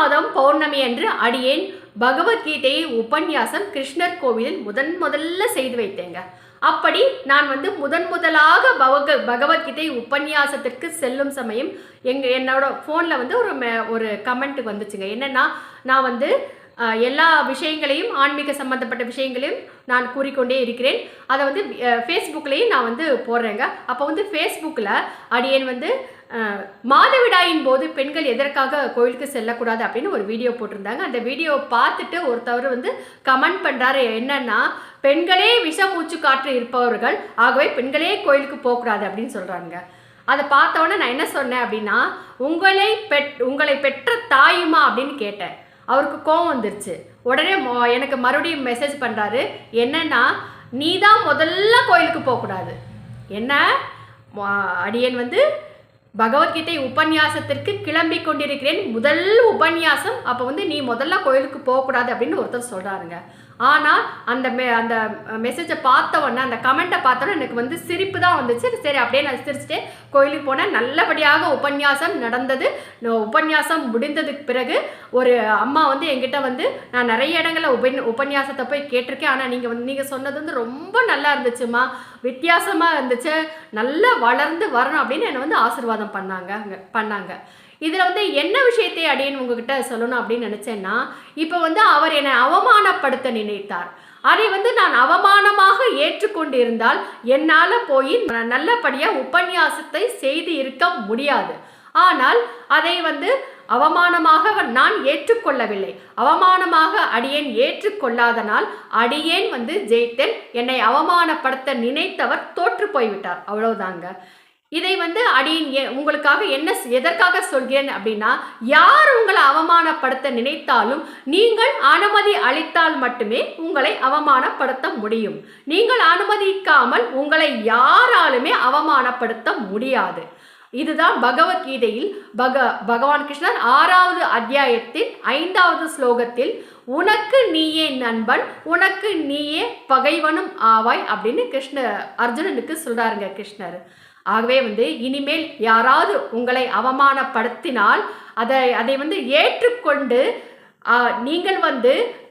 மாதம் பௌர்ணமி அன்று அடியேன் பகவத்கீதையை உபன்யாசம் கிருஷ்ணர் கோவிலில் முதல்ல செய்து வைத்தேங்க. அப்படி நான் முதலாக பகவத்கீதை உபன்யாசத்திற்கு செல்லும் சமயம் என்னோட ஃபோனில் ஒரு கமெண்ட் வந்துச்சுங்க. என்னென்னா, நான் எல்லா விஷயங்களையும் ஆன்மீக சம்மந்தப்பட்ட விஷயங்களையும் நான் கூறிக்கொண்டே இருக்கிறேன். அதை ஃபேஸ்புக்லேயும் நான் போடுறேங்க. அப்போ ஃபேஸ்புக்கில் அடியேன் மாதவிடாயின் போது பெண்கள் எதற்காக கோயிலுக்கு செல்லக்கூடாது அப்படின்னு ஒரு வீடியோ போட்டிருந்தாங்க. அந்த வீடியோவை பார்த்துட்டு ஒருத்தவர் கமெண்ட் பண்ணுறாரு. என்னன்னா, பெண்களே விஷமூச்சு காற்று இருப்பவர்கள், ஆகவே பெண்களே கோயிலுக்கு போகக்கூடாது அப்படின்னு சொல்கிறாங்க. அதை பார்த்தோன்னே நான் என்ன சொன்னேன் அப்படின்னா, உங்களை பெற்ற தாயுமா அப்படின்னு கேட்டேன். அவருக்கு கோவம் வந்துருச்சு. உடனே எனக்கு மறுபடியும் மெசேஜ் பண்ணுறாரு. என்னன்னா, நீ தான் முதல்ல கோயிலுக்கு போகக்கூடாது. என்ன, அடியேன் பகவத்கீதை உபன்யாசத்திற்கு கிளம்பி கொண்டிருக்கிறேன், முதல் உபன்யாசம், அப்போ நீ முதல்ல கோயிலுக்கு போகக்கூடாது அப்படின்னு ஒருத்தர் சொல்கிறாருங்க. ஆனால் அந்த மெசேஜை பார்த்தவொன்னே, அந்த கமெண்ட்டை பார்த்தோன்னே எனக்கு சிரிப்பு தான் வந்துச்சு. சரி, அப்படியே நான் சிரிச்சுட்டே கோயிலுக்கு போனேன். நல்லபடியாக உபன்யாசம் நடந்தது. உபன்யாசம் முடிந்ததுக்கு பிறகு ஒரு அம்மா என்கிட்ட நான் நிறைய இடங்களில் உபன்யாசத்தை போய் கேட்டிருக்கேன், ஆனால் நீங்கள் சொன்னது ரொம்ப நல்லா இருந்துச்சுமா, வித்தியாசமாக இருந்துச்சு, நல்லா வளர்ந்து வரணும் அப்படின்னு என்னை ஆசீர்வாதம் பண்ணாங்க. இதில் என்ன விஷயத்தை அடியேன் உங்ககிட்ட சொல்லணும் அப்படின்னு நினச்சேன்னா, இப்போ அவர் என்னை அவமானப்படுத்த நினைத்தார். அதை நான் அவமானமாக ஏற்றுக்கொண்டு இருந்தால் என்னால் போய் நல்லபடியாக உபன்யாசத்தை செய்து இருக்க முடியாது. ஆனால் அதை அவமானமாக நான் ஏற்றுக்கொள்ளவில்லை. அவமானமாக அடியேன் ஏற்றுக்கொள்ளாதனால் அடியேன் ஜெயித்தேன். என்னை அவமானப்படுத்த நினைத்தவர் தோற்று போய்விட்டார். அவ்வளவுதாங்க. இதை அடியேன் உங்களுக்காக எதற்காக சொல்கிறேன் அப்படின்னா, யார் உங்களை அவமானப்படுத்த நினைத்தாலும் நீங்கள் அனுமதி அளித்தால் மட்டுமே உங்களை அவமானப்படுத்த முடியும். நீங்கள் அனுமதிக்காமல் உங்களை யாராலுமே அவமானப்படுத்த முடியாது. இதுதான் பகவத்கீதையில் பகவான் கிருஷ்ணர் 6வது அத்தியாயத்தில் 5வது ஸ்லோகத்தில் உனக்கு நீயே நண்பன், உனக்கு நீயே பகைவனும் ஆவாய் அப்படின்னு அர்ஜுனனுக்கு சொல்றாருங்க கிருஷ்ணர். ஆகவே இனிமேல் யாராவது உங்களை அவமானப்படுத்தினால் அதை ஏற்றுக்கொண்டு நீங்கள்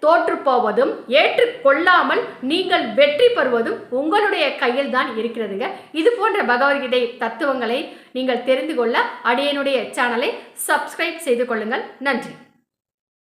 தோற்று போவதும், ஏற்றுக்கொள்ளாமல் நீங்கள் வெற்றி பெறுவதும் உங்களுடைய கையில் தான் இருக்கிறதுங்க. இது போன்ற பகவத்கீதை தத்துவங்களை நீங்கள் தெரிந்து கொள்ள அடியேனுடைய சேனலை சப்ஸ்கிரைப் செய்து கொள்ளுங்கள். நன்றி.